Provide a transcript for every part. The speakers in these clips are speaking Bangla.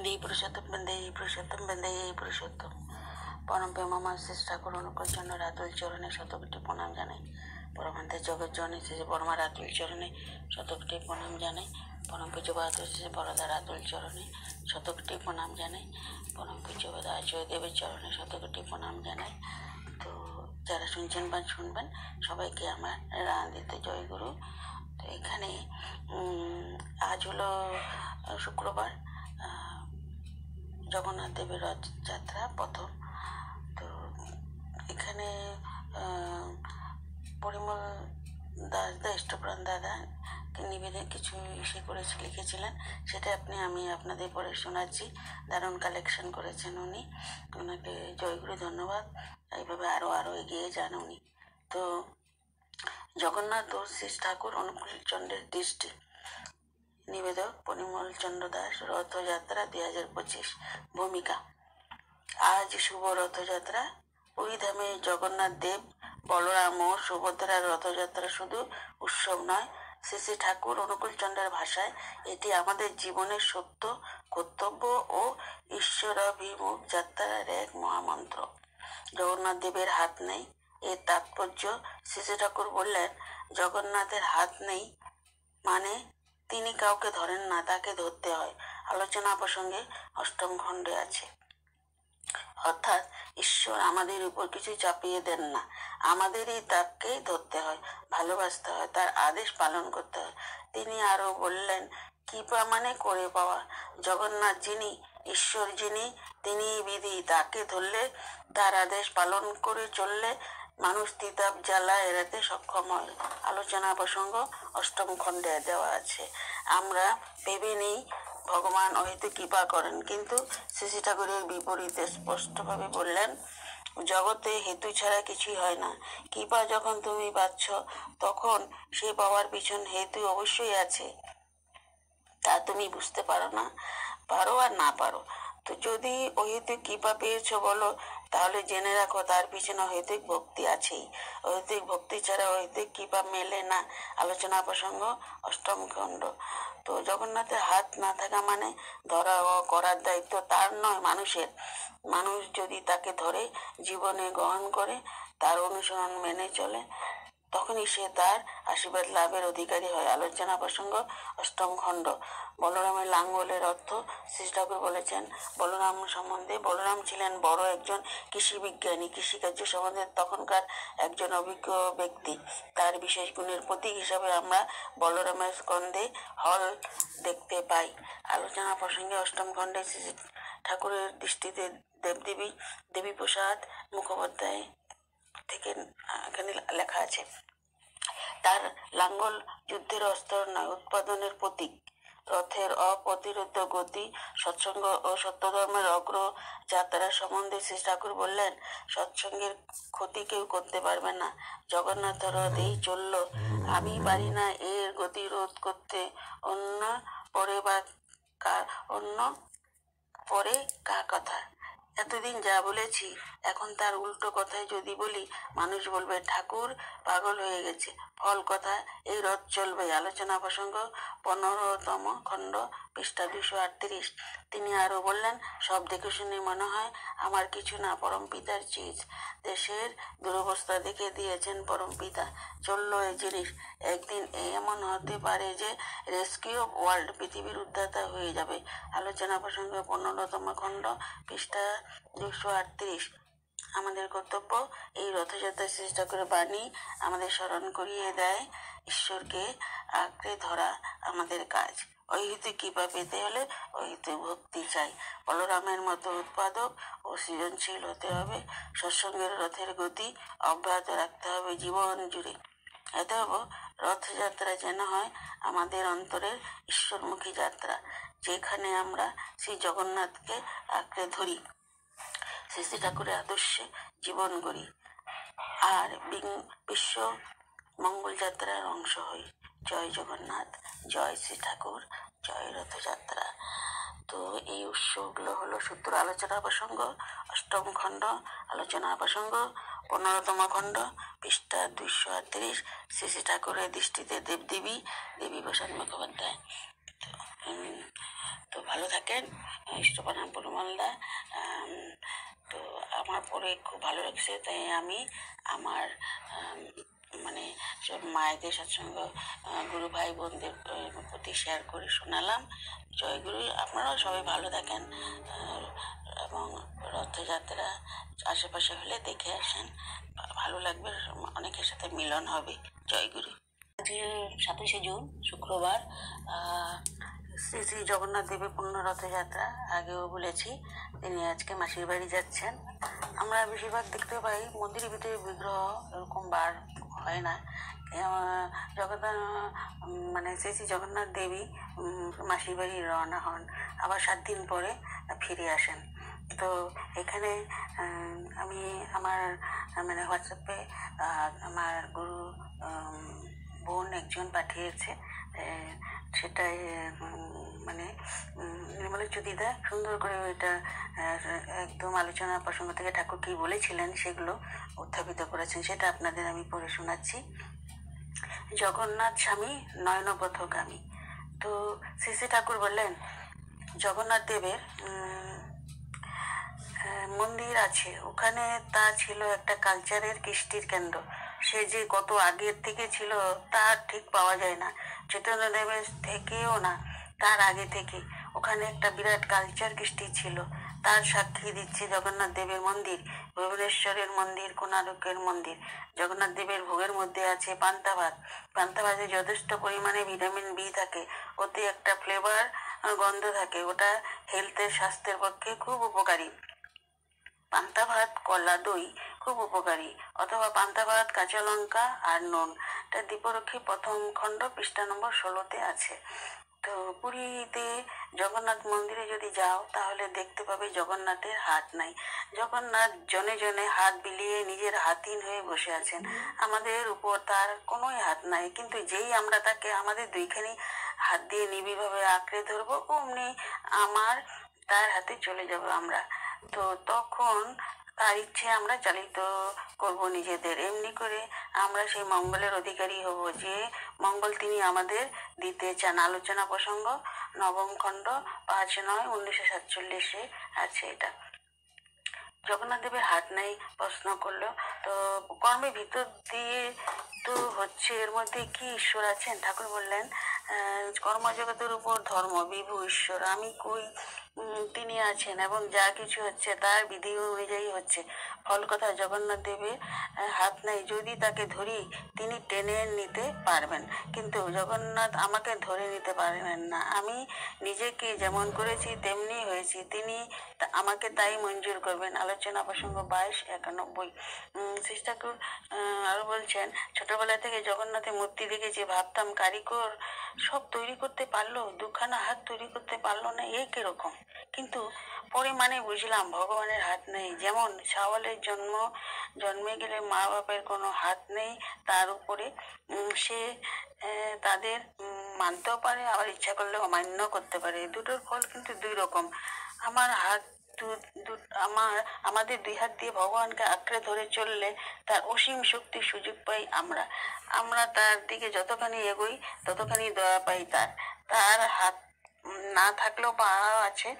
দেই পুরুষোত্তম পরম প্রেমময় শ্রী ঠাকুর অনুকূল চন্দ্র রাতুল চরণে শতকোটি প্রণাম জানাই। পরমান্তের জগৎ জননী শ্রী বর্মা রাতুল চরণে শতকোটি প্রণাম জানাই। পরম পূজ্য বাহাদুর শ্রী বরদা রাতুল চরণে শতকোটি প্রণাম জানাই। পরম পূজ্য জয়দেবের চরণে শতকোটি প্রণাম জানাই। তো যারা শুনছেন বা শুনবেন সবাইকে আমার রাধিত জয়গুরু। তো এখানে আজ হলো শুক্রবার, জগন্নাথ দেবের রথযাত্রা প্রথম। তো এখানে পরিমল দাস দা ইষ্টপ্রাণ দাদা নিবেদন কিছু লিখেছিলেন, সেটা আমি আপনাদের পড়ে শোনাচ্ছি। দারুণ কালেকশন করেছেন উনি, ওনাকে জয়গুরু ধন্যবাদ। এইভাবে আরো এগিয়ে যান উনি। তো জগন্নাথ ও শ্রী ঠাকুর অনুকূল চন্দ্রের দৃষ্টি, নিবেদক পরিমল চন্দ্র দাস। রথযাত্রা 2025। ভূমিকা। আজ শুভ রথযাত্রা। পুরী ধামে জগন্নাথ দেব, বলরাম ও সুভদ্রার রথযাত্রা শুধু উৎসব নয়, শ্রী ঠাকুর অনুকূল চন্দ্রের ভাষায় এটি আমাদের জীবনের সত্য, কর্তব্য ও ঈশ্বরাভিমুখ যাত্রার এক মহামন্ত্র। জগন্নাথ দেবের হাত নেই, এর তাৎপর্য শ্রী ঠাকুর বললেন, জগন্নাথের হাত নেই মানে তিনি কাউকে ধরেন না, তাকে ধরতে হয়। আলোচনা প্রসঙ্গে অষ্টম খণ্ডে আছে। অর্থাৎ ঈশ্বর আমাদের উপর কিছু চাপিয়ে দেন না, আমাদেরই তাকেই ধরতে হয়, ভালোবাসতে হয়, তার আদেশ পালন করতে হয়। তিনি আরো বললেন, কৃপা মানে করে পাওয়া। জগন্নাথ যিনি, ঈশ্বর যিনি, তিনি বিধি, তাকে ধরলে, তার আদেশ পালন করে চললে মানুষ তিতাব জ্বালা এড়াতে সক্ষম হয়। আলোচনা প্রসঙ্গ অষ্টম খণ্ডে দেওয়া আছে। আমরা ভেবে নেই ভগবান হয়তো কৃপা করেন, কিন্তু শ্রী ঠাকুরের বিপরীতে স্পষ্টভাবে বললেন, জগতে হেতু ছাড়া কিছুই হয় না। কৃপা যখন তুমি পাচ্ছ, তখন সে পাওয়ার পিছন হেতু অবশ্যই আছে, তা তুমি বুঝতে পারো না, পারো আর না পারো। তো যদি অহেতুক কৃপা পেয়েছ বলো, তাহলে জেনে রাখো তার পিছনে অহেতুক ভক্তি আছেই। অহেতুক ভক্তি ছাড়া অহেতুক কৃপা মেলে না। আলোচনা প্রসঙ্গ অষ্টম খণ্ড। তো জগন্নাথের হাত না থাকা মানে ধরা ও করার দায়িত্ব তার নয়, মানুষের। মানুষ যদি তাকে ধরে, জীবনে গ্রহণ করে, তার অনুসরণ মেনে চলে, তখনই সে তার আশীর্বাদ লাভের অধিকারী হয়। আলোচনা প্রসঙ্গ অষ্টম খণ্ড। বলরামের লাঙ্গলের অর্থ শ্রী ঠাকুর বলেছেন বলরাম সম্বন্ধে, বলরাম ছিলেন বড় একজন কৃষি বিজ্ঞানী, কৃষিকার্য সম্বন্ধে তখনকার একজন অভিজ্ঞ ব্যক্তি। তার বিশেষ গুণের প্রতীক হিসাবে আমরা বলরামের স্কন্ধে হল দেখতে পাই। আলোচনা প্রসঙ্গে অষ্টম খণ্ডে শ্রী ঠাকুরের দৃষ্টিতে দেবীপ্রসাদ মুখোপাধ্যায় থেকে এখানে লেখা আছে, তার লাঙ্গল যুদ্ধের অস্ত্র নয়, উৎপাদনের প্রতীক। রথের অপ্রতিরোধ গতি, সৎসঙ্গ ও সত্যধর্মের অগ্রযাত্রা সম্বন্ধে শ্রী ঠাকুর বললেন, সৎসঙ্গের ক্ষতি কেউ করতে পারবে না। জগন্নাথ রথ এই চলল, আমি পারি না এর গতি রোধ করতে। অন্য পরে কার কথা। এতদিন যা বলেছি, এখন তার উল্টো কথায় যদি বলি, মানুষ বলবে ঠাকুর পাগল হয়ে গেছে। ফল কথা, এই রথ চলবে। আলোচনা প্রসঙ্গ 15তম খণ্ড, পৃষ্ঠা 238। তিনি আরো বললেন, সব দেখে শুনে মনে হয় আমার কিছু না, পরম পিতার চিজ। দেশের দুরবস্থা দেখে দিয়েছেন পরম পিতা। চললো এই জিনিস, একদিন এমন হতে পারে যে রেস্কিউ ওয়ার্ল্ড, পৃথিবীর উদ্ধাতা হয়ে যাবে। আলোচনা প্রসঙ্গ 15তম খণ্ড, পৃষ্ঠা 238। আমাদের কর্তব্য এই রথযাত্রা শ্রী ঠাকুরের বাণী আমাদের স্মরণ করিয়ে দেয়, ঈশ্বরকে আঁকড়ে ধরা আমাদের কাজ। অহেতুক কৃপা পেতে হলে অহেতুক ভক্তি চাই। বলরামের মতো উৎপাদক ও সৃজনশীল হতে হবে। সৎসঙ্গের রথের গতি অব্যাহত রাখতে হবে জীবন জুড়ে। অতএব রথযাত্রা যেন হয় আমাদের অন্তরের ঈশ্বরমুখী যাত্রা, যেখানে আমরা শ্রী জগন্নাথকে আঁকড়ে ধরি, শ্রী ঠাকুরের আদর্শে জীবন গড়ি, আর বিশ্ব মঙ্গল যাত্রার অংশ হই। জয় জগন্নাথ, জয় শ্রী ঠাকুর, জয় রথযাত্রা। তো এই উৎসবগুলো হলো সূত্র। আলোচনা প্রসঙ্গ অষ্টম খণ্ড, আলোচনা প্রসঙ্গ 15তম খণ্ড, পৃষ্ঠা 238। শ্রী ঠাকুরের দৃষ্টিতে দেবদেবী, দেবীপ্রসাদ মুখোপাধ্যায়। তো ভালো থাকেন, ইষ্টপ্রধান পুরমালদা। তো আমার পরে খুব ভালো লাগছে, তাই আমি আমার মানে সব মায়েদের সৎসঙ্গ গুরু ভাই বোনদের প্রতি শেয়ার করে শোনালাম। জয়গুরু। আপনারাও সবাই ভালো থাকেন, এবং রথযাত্রা আশেপাশে হলে দেখে আসেন, ভালো লাগবে, অনেকের সাথে মিলন হবে। জয়গুরু। আজকে 27শে জুন শুক্রবার, শ্রী শ্রী জগন্নাথ দেবের পূর্ণ রথযাত্রা। আগেও বলেছি তিনি আজকে মাসির বাড়ি যাচ্ছেন। আমরা বেশিরভাগ দেখতে পাই মন্দিরের ভিতরে বিগ্রহ এরকম বার হয় না। জগন্নাথ মানে শ্রী শ্রী জগন্নাথ দেবী মাসির বাড়ি রওনা হন, আবার 7 দিন পরে ফিরে আসেন। তো এখানে আমি আমার মানে হোয়াটসঅ্যাপে আমার গুরু বোন একজন পাঠিয়েছে, সেটাই মানে নির্মলেচ্ছু দিদা সুন্দর করে ওইটা একদম আলোচনা প্রসঙ্গ থেকে ঠাকুর কী বলেছিলেন সেগুলো উত্থাপিত করেছেন, সেটা আপনাদের আমি পড়ে শোনাচ্ছি। জগন্নাথ স্বামী নয়নপথগামী। তো শ্রী শ্রী ঠাকুর বললেন জগন্নাথ দেবের মন্দির আছে, ওখানে তা ছিল একটা কালচারের কৃষ্টির কেন্দ্র। সে যে কত আগের থেকে ছিল তা ঠিক পাওয়া যায় না, চৈতন্যদেবের থেকেও না, তার আগে থেকে ওখানে একটা বিরাট কালচার কৃষ্টি ছিল। তার সাক্ষী দিচ্ছে জগন্নাথ দেবের মন্দির, ভুবনেশ্বরের মন্দির, কোণারকের মন্দির। জগন্নাথ দেবের ভোগের মধ্যে আছে পান্তা ভাত। পান্তা ভাতে যথেষ্ট পরিমাণে ভিটামিন বি থাকে, ওতে একটা ফ্লেভার গন্ধ থাকে, ওটা হেলথের স্বাস্থ্যের পক্ষে খুব উপকারী। পান্তা ভাত কলা দই খুব উপকারী, অথবা পান্তা ভাত কাঁচা লঙ্কা আর নুন। এটা দীপরক্ষী প্রথম খণ্ড পৃষ্ঠা নম্বর 16-তে আছে। তো পুরীতে জগন্নাথ মন্দিরে যদি যাও তাহলে দেখতে পাবে জগন্নাথের হাত নাই। জগন্নাথ জনে জনে হাত বিলিয়ে নিজের হাতহীন হয়ে বসে আছেন, আমাদের উপর তার কোনোই হাত নাই। কিন্তু যেই আমরা তাকে আমাদের দুইখানি হাত দিয়ে নিবিড়ভাবে আঁকড়ে ধরবো, অমনি তার হাতে চলে যাব আমরা। তো তখন তার ইচ্ছে আমরা চালিত করব নিজেদের, এমনি করে আমরা সেই মঙ্গলের অধিকারী হব যে মঙ্গল তিনি আমাদের দিতে চান। আলোচনা প্রসঙ্গ 9ম খণ্ড 5/9/1947 আছে এটা। জগন্নাথ দেবের হাত নাই প্রশ্ন করলো, তো কর্মের ভিতর দিয়ে তো হচ্ছে, এর মধ্যে কি ঈশ্বর আছেন? ঠাকুর বললেন কর্মজগতের উপর ধর্ম, বিভু ঈশ্বর আমি কই, তিনি আছেন, এবং যা কিছু হচ্ছে তার বিধি অনুযায়ী হচ্ছে। ফল কথা জগন্নাথ দেবের হাত নাই, যদি তাকে ধরি তিনি টেনে নিতে পারবেন, কিন্তু জগন্নাথ আমাকে ধরে নিতে পারবেন না। আমি নিজেকে যেমন করেছি তেমনি হয়েছি, তিনি আমাকে তাই মঞ্জুর করবেন। আলোচনা প্রসঙ্গ 22-91। শ্রী ঠাকুর আরো বলছেন ছোটবেলা থেকে জগন্নাথের মূর্তি দেখেছি, ভাবতাম কারিগর সব তৈরি করতে পারলো, 2খানা হাত তৈরি করতে পারলো না, এ কিরকম? কিন্তু পরে মানে বুঝলাম ভগবানের হাত নেই। যেমন ছাওয়ালের জন্মে গেলে মা বাপের কোনো হাত নেই, তার উপরে সে তাদের মানতেও পারে, আবার ইচ্ছা করলে অমান্য করতে পারে। দুটোর ফল কিন্তু 2 রকম। আমাদের 2 হাত দিয়ে ভগবানকে আঁকড়ে ধরে চললে তার অসীম শক্তির সুযোগ পাই আমরা তার দিকে যতখানি এগোই ততখানি দয়া পাই তার হাত না থাকলেও পা আছে,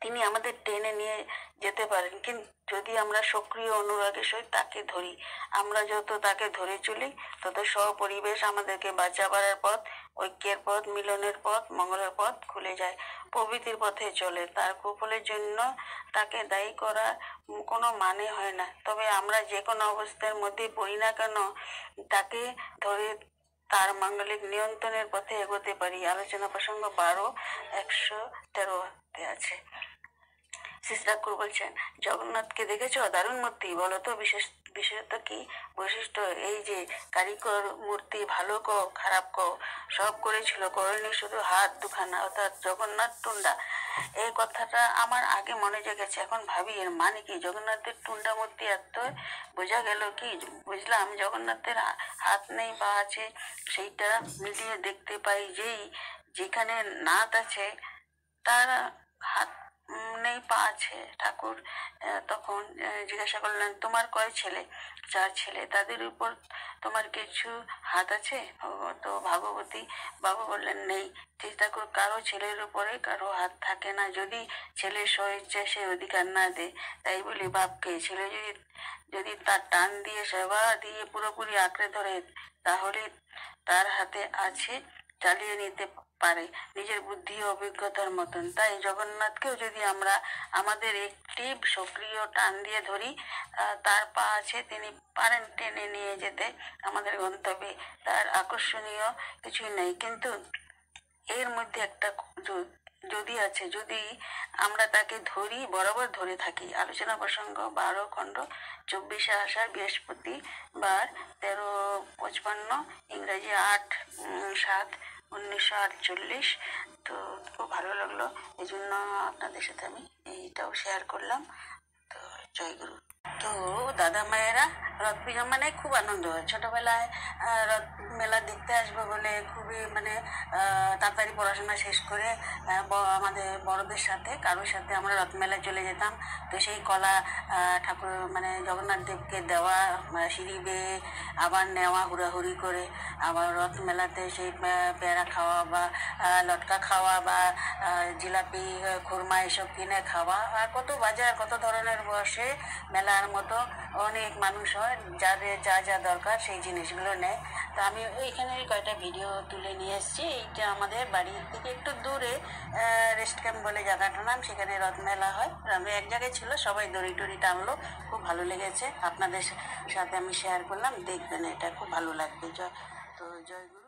তিনি আমাদের টেনে নিয়ে যেতে পারেন। কিন্তু যদি আমরা সক্রিয় অনুরাগের সহিত তাকে ধরি, আমরা যত তাকে ধরে চলি তত সপরিবেশ আমাদেরকে বাঁচাবার পথ, ঐক্যের পথ, মিলনের পথ, মঙ্গলের পথ খুলে যায়, প্রভৃতির পথে চলে। তার কুফলের জন্য তাকে দায়ী করার কোনো মানে হয় না। তবে আমরা যে কোনো অবস্থার মধ্যে পড়ি না কেন তাকে ধরে তার মাঙ্গলিক নিয়ন্ত্রণের পথে এগোতে পারি। আলোচনা প্রসঙ্গ 12-113 আছে। শ্রী ঠাকুর বলছেন জগন্নাথকে দেখেছ? দারুণ মূর্তি, বলো তো বিশেষত কি বৈশিষ্ট্য? এই যে কারিগর মূর্তি ভালো কো খারাপ কো সব করেছিল, করেনি শুধু হাত 2খানা, অর্থাৎ জগন্নাথ টুন্ডা। এই কথাটা আমার আগে মনে জেগেছে, এখন ভাবি এর মানে কি? জগন্নাথের টুন্ডা মূর্তি এত বোঝা গেল কি? বুঝলাম জগন্নাথের হাত নেই পা আছে, সেইটা মিলিয়ে দেখতে পাই যেখানে নাথ আছে তার হাত নেই, পা আছে। ঠাকুর তখন জিজ্ঞাসা করলেন, তোমার কয় ছেলে? 4 ছেলে। তাদের উপর তোমার কিছু হাত আছে? তো ভাগবতী বাবু বললেন, নেই। শ্রী ঠাকুর, কারো ছেলের উপরে কারো হাত থাকে না, যদি ছেলের স্বইচ্ছা সে অধিকার না দেয়। তাই বলি বাপকে ছেলে যদি যদি তার টান দিয়ে সেবা দিয়ে পুরোপুরি আঁকড়ে ধরে, তাহলে তার হাতে আছে, চালিয়ে নিতে পারে নিজের বুদ্ধি ও অভিজ্ঞতার মতন। তাই জগন্নাথকেও যদি আমরা আমাদের একটি সক্রিয় টান দিয়ে ধরি, তার পা আছে, তিনি পারেন টেনে নিয়ে যেতে আমাদের গন্তব্যে। তার আকর্ষণীয় কিছুই নেই, কিন্তু এর মধ্যে একটা যদি আছে, যদি আমরা তাকে ধরি, বরাবর ধরে থাকি। আলোচনা প্রসঙ্গ 12 খণ্ড, 24 আষাঢ়, বৃহস্পতিবার, 13:55, ইংরাজি 8/7/1948। তো খুব ভালো লাগলো, এই জন্য আপনাদের সাথে আমি এইটাও শেয়ার করলাম। তো জয়গুরু। তো দাদা মায়েরা, রথ পুজো মানে খুব আনন্দ হয়। ছোটবেলায় রথ মেলা দেখতে আসবো বলে খুবই মানে তাড়াতাড়ি পড়াশোনা শেষ করে আমাদের বড়দের সাথে কারোর সাথে আমরা রথ মেলায় চলে যেতাম। তো সেই কলা ঠাকুর মানে জগন্নাথ দেবকে দেওয়া, সিঁড়ি বেয়ে আবার নেওয়া হুড়াহুড়ি করে, আবার রথ মেলাতে সেই পেয়ারা খাওয়া বা লটকা খাওয়া বা জিলাপি, খুরমা এসব কিনে খাওয়া। আর কত বাজার, কত ধরনের বসে, মেলার মতো অনেক মানুষ হয়, যাদের যা যা দরকার সেই জিনিসগুলো নেয়। তো আমি এইখানে কয়েকটা ভিডিও তুলে নিয়ে এসেছি। এইটা আমাদের বাড়ি থেকে একটু দূরে রেস্ট ক্যাম্প বলে জায়গাটার নাম, সেখানে রথ মেলা হয়। আমি এক জায়গায় ছিল, সবাই দড়ি টড়ি টানলো, খুব ভালো লেগেছে। আপনাদের সাথে আমি শেয়ার করলাম, দেখবেন, এটা খুব ভালো লাগবে। তো জয় গুরু।